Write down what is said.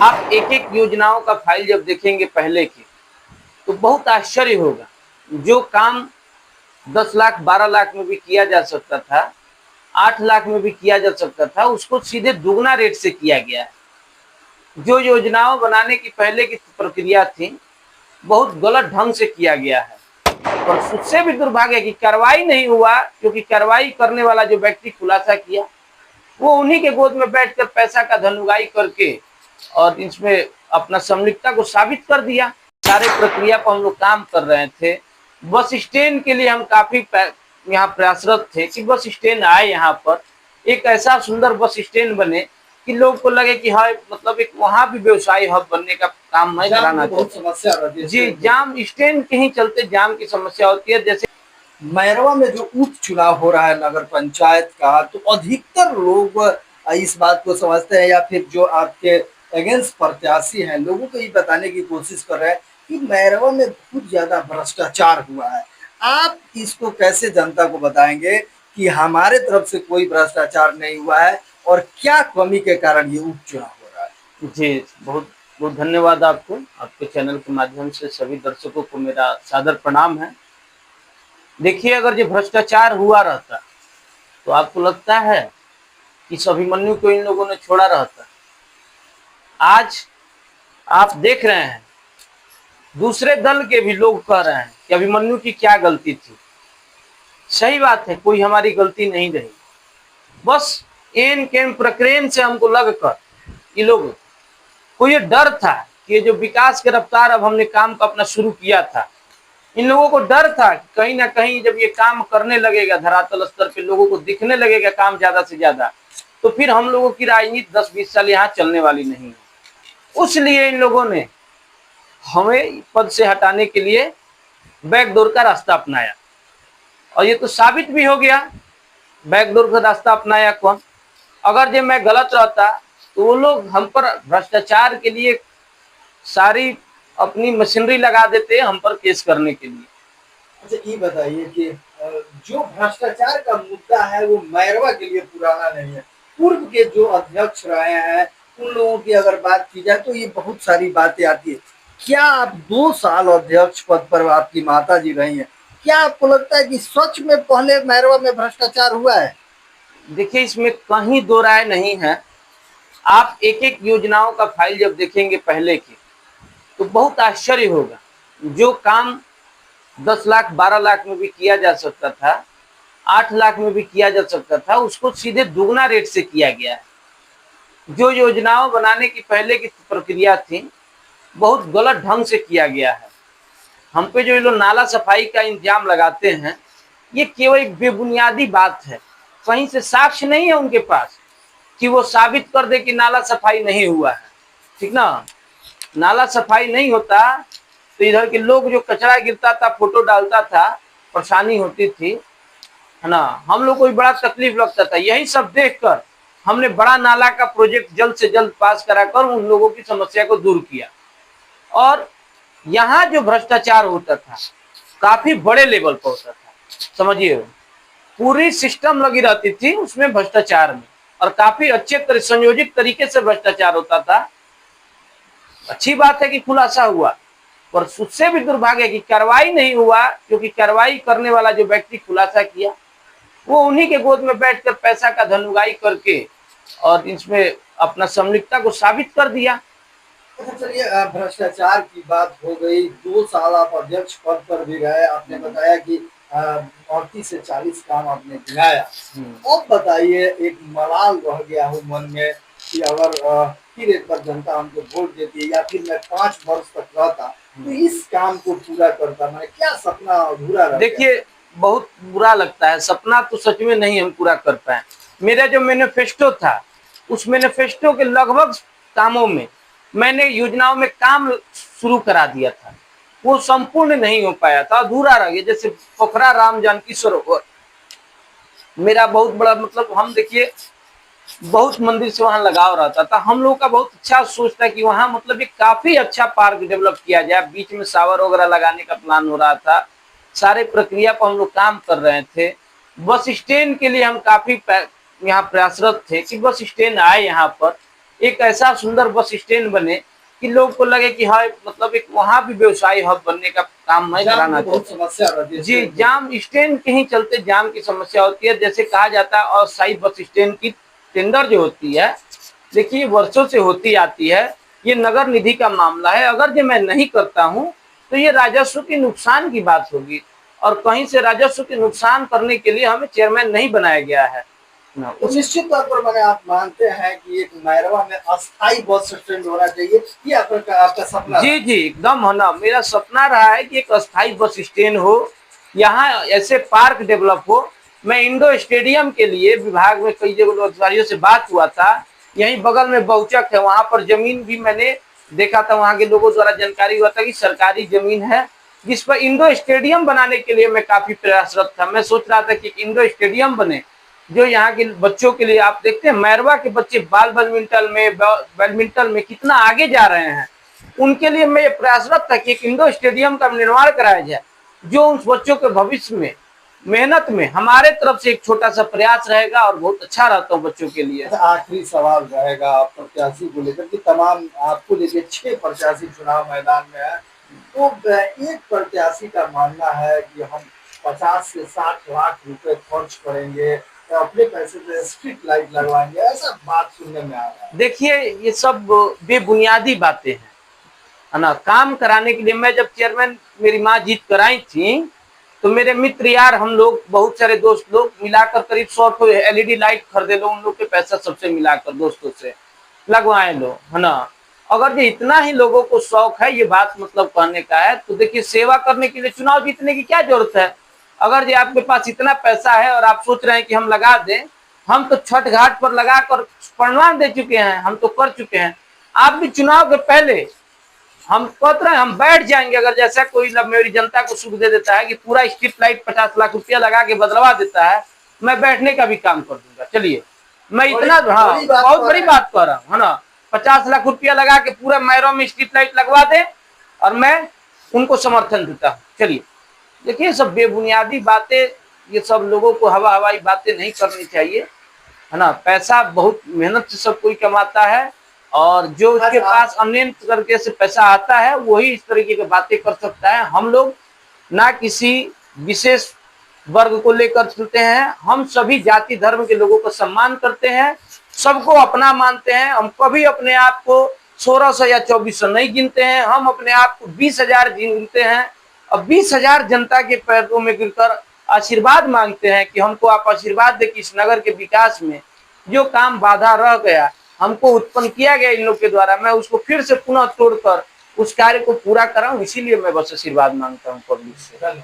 आप एक एक योजनाओं का फाइल जब देखेंगे पहले की, तो बहुत आश्चर्य होगा। जो काम 10 लाख 12 लाख में भी किया जा सकता था, 8 लाख में भी किया जा सकता था, उसको सीधे दुगना रेट से किया गया है। जो योजनाओं बनाने की पहले की प्रक्रिया थी, बहुत गलत ढंग से किया गया है। और उससे भी दुर्भाग्य है कि कार्रवाई नहीं हुआ, क्योंकि कार्रवाई करने वाला जो व्यक्ति खुलासा किया, वो उन्हीं के गोद में बैठकर पैसा का धन करके और इसमें अपना संलिप्तता को साबित कर दिया। सारे प्रक्रिया पर हम लोग काम कर रहे थे। बस स्टैंड के लिए हम काफी यहाँ प्रयासरत थे कि बस स्टैंड आए, यहाँ पर एक ऐसा सुंदर बस स्टैंड बने कि लोग को लगे कि हाँ, मतलब एक वहाँ भी व्यवसाय हब बनने का काम मैं कराना चाहता हूँ। जी, जाम स्टैंड के ही चलते जाम की समस्या होती है। जैसे मैरवा में जो उप चुनाव हो रहा है नगर पंचायत का, तो अधिकतर लोग इस बात को समझते हैं या फिर जो आपके अगेंस्ट प्रत्याशी हैं लोगों को ये बताने की कोशिश कर रहे हैं कि मैरवा में बहुत ज्यादा भ्रष्टाचार हुआ है। आप इसको कैसे जनता को बताएंगे कि हमारे तरफ से कोई भ्रष्टाचार नहीं हुआ है और क्या कमी के कारण ये उप चुनाव हो रहा है? जी, बहुत बहुत धन्यवाद आपको। आपके चैनल के माध्यम से सभी दर्शकों को मेरा सादर प्रणाम है। देखिए, अगर जो भ्रष्टाचार हुआ रहता तो आपको लगता है कि अभिमन्यु को इन लोगों ने छोड़ा रहता? आज आप देख रहे हैं, दूसरे दल के भी लोग कह रहे हैं कि अभिमन्यु की क्या गलती थी। सही बात है, कोई हमारी गलती नहीं रही। बस एन केन प्रकरण से हमको लगकर ये लोग को ये डर था कि जो विकास के रफ्तार अब हमने काम का अपना शुरू किया था, इन लोगों को डर था कि कहीं ना कहीं जब ये काम करने लगेगा, धरातल स्तर पे लोगों को दिखने लगेगा काम ज्यादा से ज्यादा, तो फिर हम लोगों की राजनीति 10-20 साल यहाँ चलने वाली नहीं है। उसलिए इन लोगों ने हमें पद से हटाने के लिए बैकडोर का रास्ता अपनाया, और ये तो साबित भी हो गया। बैकडोर का रास्ता अपनाया कौन? अगर जो मैं गलत रहता तो वो लोग हम पर भ्रष्टाचार के लिए सारी अपनी मशीनरी लगा देते हम पर केस करने के लिए। अच्छा, ये बताइए कि जो भ्रष्टाचार का मुद्दा है वो मैरवा के लिए पुराना नहीं है। पूर्व के जो अध्यक्ष रहे हैं उन लोगों की अगर बात की जाए तो ये बहुत सारी बातें आती है। क्या आप 2 साल अध्यक्ष पद पर आपकी माता जी रही हैं, क्या आपको लगता है कि सच में पहले मैरवा में भ्रष्टाचार हुआ है? देखिए, इसमें कहीं दो राय नहीं है। आप एक एक योजनाओं का फाइल जब देखेंगे पहले की, तो बहुत आश्चर्य होगा। जो काम 10 लाख 12 लाख में भी किया जा सकता था, 8 लाख में भी किया जा सकता था, उसको सीधे दुगना रेट से किया गया है। जो योजनाओं बनाने की पहले की प्रक्रिया थी, बहुत गलत ढंग से किया गया है। हम पे जो ये लोग नाला सफाई का इंतजाम लगाते हैं, ये केवल एक बेबुनियादी बात है। कहीं से साक्ष्य नहीं है उनके पास कि वो साबित कर दे कि नाला सफाई नहीं हुआ है। ठीक ना? नाला सफाई नहीं होता तो इधर के लोग जो कचरा गिरता था, फोटो डालता था, परेशानी होती थी, है ना? हम लोग को भी बड़ा तकलीफ लगता था। यही सब देखकर हमने बड़ा नाला का प्रोजेक्ट जल्द से जल्द पास कराकर उन लोगों की समस्या को दूर किया। और यहाँ जो भ्रष्टाचार होता था, काफी बड़े लेवल पर होता था। समझिए, पूरी सिस्टम लगी रहती थी उसमें भ्रष्टाचार में, और काफी अच्छे संयोजित तरीके से भ्रष्टाचार होता था। अच्छी बात है कि खुलासा हुआ, पर उससे भी दुर्भाग्य है कि कार्रवाई नहीं हुआ, क्योंकि कार्रवाई करने वाला जो व्यक्ति खुलासा किया, वो उन्हीं के गोद में बैठकर पैसा का धन करके और इसमें अपना संलिप्तता को साबित कर दिया। अच्छा, चलिए, भ्रष्टाचार की बात हो गई। 2 साल आप अध्यक्ष पद पर भी रहे, आपने बताया कि 38 से 40 काम आपने गिनाया। अब बताइए, एक मलाल रह गया हो मन में कि अगर फिर एक बार जनता हमको वोट देती है या फिर मैं 5 वर्ष तक रहता तो इस काम को पूरा करता, मैं क्या सपना अधूरा रह गया? देखिए, बहुत बुरा लगता है। सपना तो सच में नहीं हम पूरा कर पाए। मेरा जो मैनिफेस्टो था, उस मैनिफेस्टो के लगभग कामों में मैंने योजनाओं में काम शुरू करा दिया था, वो संपूर्ण नहीं हो पाया था, अधूरा रह गया। जैसे पोखरा राम जानकी सरोवर, मेरा बहुत बड़ा मतलब, हम देखिए बहुत मंदिर से वहां लगाव रहता था। हम लोग का बहुत अच्छा सोच था कि वहां मतलब एक काफी अच्छा पार्क डेवलप किया जाए, बीच में शावर वगैरह लगाने का प्लान हो रहा था। सारे प्रक्रिया पर हम लोग काम कर रहे थे। बस स्टैंड के लिए हम काफी यहाँ प्रयासरत थे कि बस स्टैंड आए, यहाँ पर एक ऐसा सुंदर बस स्टैंड बने कि लोग को लगे कि हाँ मतलब एक वहाँ भी व्यवसायी हब बनने का काम मैं जाम कराना की बहुत चाहता हूँ। समस्या रहती है जी, स्टैंड पे। जाम स्टैंड के ही चलते जाम की समस्या होती है। जैसे कहा जाता है अस्थायी बस स्टैंड की टेंडर जो होती है, देखिए वर्षों से होती आती है। ये नगर निधि का मामला है, अगर जो मैं नहीं करता हूँ तो ये राजस्व के नुकसान की बात होगी, और कहीं से राजस्व के नुकसान करने के लिए हमें चेयरमैन नहीं बनाया गया है ना तो उस। निश्चित तौर पर मैंने आप मानते हैं कि एक मैरवा में अस्थायी बस स्टैंड होना चाहिए, ये आपका सपना जी रहा। जी एकदम है ना, मेरा सपना रहा है कि एक अस्थायी बस स्टैंड हो, यहाँ ऐसे पार्क डेवलप हो। मैं इंडो स्टेडियम के लिए विभाग में कई जगह अधिकारियों से बात हुआ था, यहीं बगल में बहुचक है, वहां पर जमीन भी मैंने देखा था, वहां के लोगों द्वारा जानकारी हुआ था कि सरकारी जमीन है जिस पर इंडो स्टेडियम बनाने के लिए मैं काफी प्रयासरत था। मैं सोच रहा था कि इंडो स्टेडियम बने जो यहाँ के बच्चों के लिए, आप देखते हैं मैरवा के बच्चे बाल बैडमिंटन में कितना आगे जा रहे हैं, उनके लिए मैं प्रयासरत था कि एक इंडो स्टेडियम का निर्माण कराया जाए, जो उस बच्चों के भविष्य में मेहनत में हमारे तरफ से एक छोटा सा प्रयास रहेगा और बहुत अच्छा रहता हूँ बच्चों के लिए। अच्छा, आखिरी सवाल रहेगा प्रत्याशी को लेकर कि तमाम आपको लेके 6 प्रत्याशी चुनाव मैदान में है, तो एक प्रत्याशी का मानना है कि हम 50 से 60 लाख रुपए खर्च करेंगे, अपने पैसे से स्ट्रीट लाइट लगवाएंगे, ऐसा बात सुनने में आ रहा है। देखिए ये सब बेबुनियादी बातें हैं, है ना। काम कराने के लिए मैं जब चेयरमैन मेरी माँ जीत कराई थी, तो मेरे मित्र यार हम लोग बहुत सारे दोस्त लोग मिलाकर करीब 100 तो एलईडी लाइट खरीदे लो, उन लोग के पैसा सबसे मिलाकर दोस्तों से लगवाए लो, है ना। अगर ये इतना ही लोगों को शौक है, ये बात मतलब कहने का है, तो देखिए सेवा करने के लिए चुनाव जीतने की क्या जरूरत है। अगर ये आपके पास इतना पैसा है और आप सोच रहे हैं कि हम लगा दें, हम तो छठ घाट पर लगाकर प्रमाण दे चुके हैं, हम तो कर चुके हैं। आप भी चुनाव के पहले हम कहते हैं हम बैठ जाएंगे, अगर जैसा कोई मेरी जनता को सुख दे देता है कि पूरा स्ट्रीट लाइट 50 लाख रुपया लगा के बदलवा देता है, मैं बैठने का भी काम कर दूंगा। चलिए मैं इतना, हाँ बड़ी बात बहुत तो बड़ी है। बात कर रहा हूँ, है ना। 50 लाख रुपया लगा के पूरा मैरों में स्ट्रीट लाइट लगवा दे और मैं उनको समर्थन देता हूँ। चलिए देखिए सब बेबुनियादी बातें, ये सब लोगों को हवा हवाई बातें नहीं करनी चाहिए, है ना। पैसा बहुत मेहनत से सब कोई कमाता है, और जो उसके पास अनियंत तरीके से पैसा आता है वही इस तरीके की बातें कर सकता है। हम लोग ना किसी विशेष वर्ग को लेकर चलते हैं, हम सभी जाति धर्म के लोगों को सम्मान करते हैं, सबको अपना मानते हैं। हम कभी अपने आप को 1600 या 2400 नहीं गिनते हैं, हम अपने आप को 20,000 गिनते हैं, और 20,000 जनता के पैरों में गिरकर आशीर्वाद मांगते हैं कि हमको आप आशीर्वाद दे कि इस नगर के विकास में जो काम बाधा रह गया, हमको उत्पन्न किया गया इन लोग के द्वारा, मैं उसको फिर से पुनः तोड़कर उस कार्य को पूरा कराऊं। इसीलिए मैं बस आशीर्वाद मांगता हूँ पब्लिक से।